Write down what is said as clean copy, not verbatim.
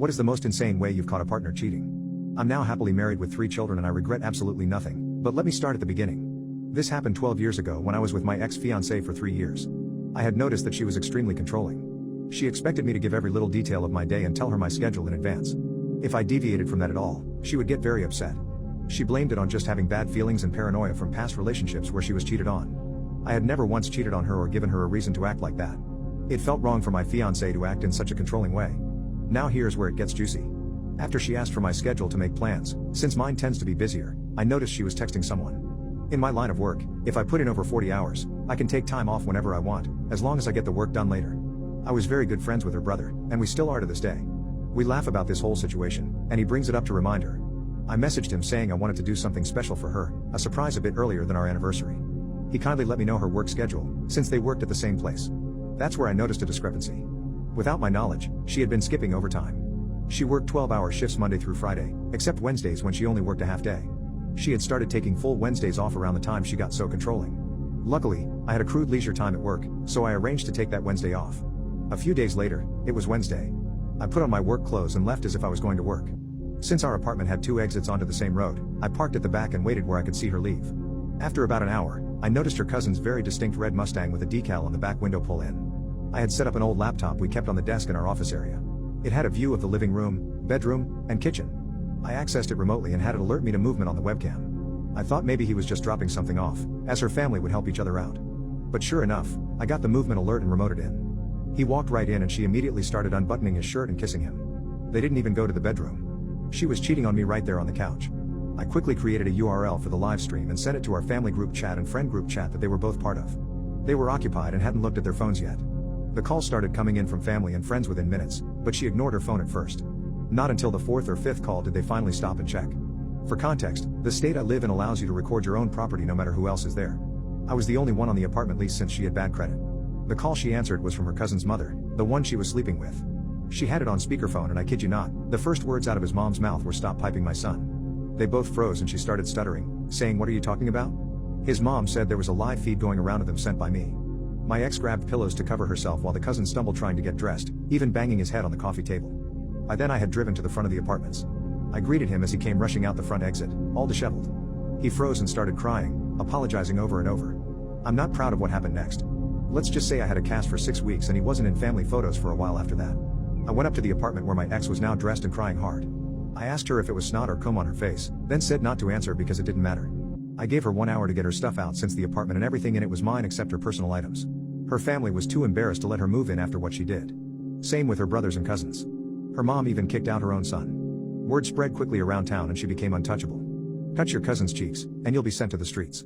What is the most insane way you've caught a partner cheating? I'm now happily married with 3 children and I regret absolutely nothing, but let me start at the beginning. This happened 12 years ago when I was with my ex-fiancée for 3 years. I had noticed that she was extremely controlling. She expected me to give every little detail of my day and tell her my schedule in advance. If I deviated from that at all, she would get very upset. She blamed it on just having bad feelings and paranoia from past relationships where she was cheated on. I had never once cheated on her or given her a reason to act like that. It felt wrong for my fiancé to act in such a controlling way. Now here's where it gets juicy. After she asked for my schedule to make plans, since mine tends to be busier, I noticed she was texting someone. In my line of work, if I put in over 40 hours, I can take time off whenever I want, as long as I get the work done later. I was very good friends with her brother, and we still are to this day. We laugh about this whole situation, and he brings it up to remind her. I messaged him saying I wanted to do something special for her, a surprise a bit earlier than our anniversary. He kindly let me know her work schedule, since they worked at the same place. That's where I noticed a discrepancy. Without my knowledge, she had been skipping overtime. She worked 12-hour shifts Monday through Friday, except Wednesdays when she only worked a half day. She had started taking full Wednesdays off around the time she got so controlling. Luckily, I had accrued leisure time at work, so I arranged to take that Wednesday off. A few days later, it was Wednesday. I put on my work clothes and left as if I was going to work. Since our apartment had 2 exits onto the same road, I parked at the back and waited where I could see her leave. After about an hour, I noticed her cousin's very distinct red Mustang with a decal on the back window pull in. I had set up an old laptop we kept on the desk in our office area. It had a view of the living room, bedroom, and kitchen. I accessed it remotely and had it alert me to movement on the webcam. I thought maybe he was just dropping something off, as her family would help each other out. But sure enough, I got the movement alert and remoted in. He walked right in and she immediately started unbuttoning his shirt and kissing him. They didn't even go to the bedroom. She was cheating on me right there on the couch. I quickly created a URL for the live stream and sent it to our family group chat and friend group chat that they were both part of. They were occupied and hadn't looked at their phones yet. The calls started coming in from family and friends within minutes, but she ignored her phone at first. Not until the 4th or 5th call did they finally stop and check. For context, the state I live in allows you to record your own property no matter who else is there. I was the only one on the apartment lease since she had bad credit. The call she answered was from her cousin's mother, the one she was sleeping with. She had it on speakerphone and I kid you not, the first words out of his mom's mouth were "Stop piping my son." They both froze and she started stuttering, saying, "What are you talking about?" His mom said there was a live feed going around of them sent by me. My ex grabbed pillows to cover herself while the cousin stumbled trying to get dressed, even banging his head on the coffee table. By then I had driven to the front of the apartments. I greeted him as he came rushing out the front exit, all disheveled. He froze and started crying, apologizing over and over. I'm not proud of what happened next. Let's just say I had a cast for 6 weeks and he wasn't in family photos for a while after that. I went up to the apartment where my ex was now dressed and crying hard. I asked her if it was snot or comb on her face, then said not to answer because it didn't matter. I gave her 1 hour to get her stuff out since the apartment and everything in it was mine except her personal items. Her family was too embarrassed to let her move in after what she did. Same with her brothers and cousins. Her mom even kicked out her own son. Word spread quickly around town and she became untouchable. Cut your cousin's cheeks, and you'll be sent to the streets.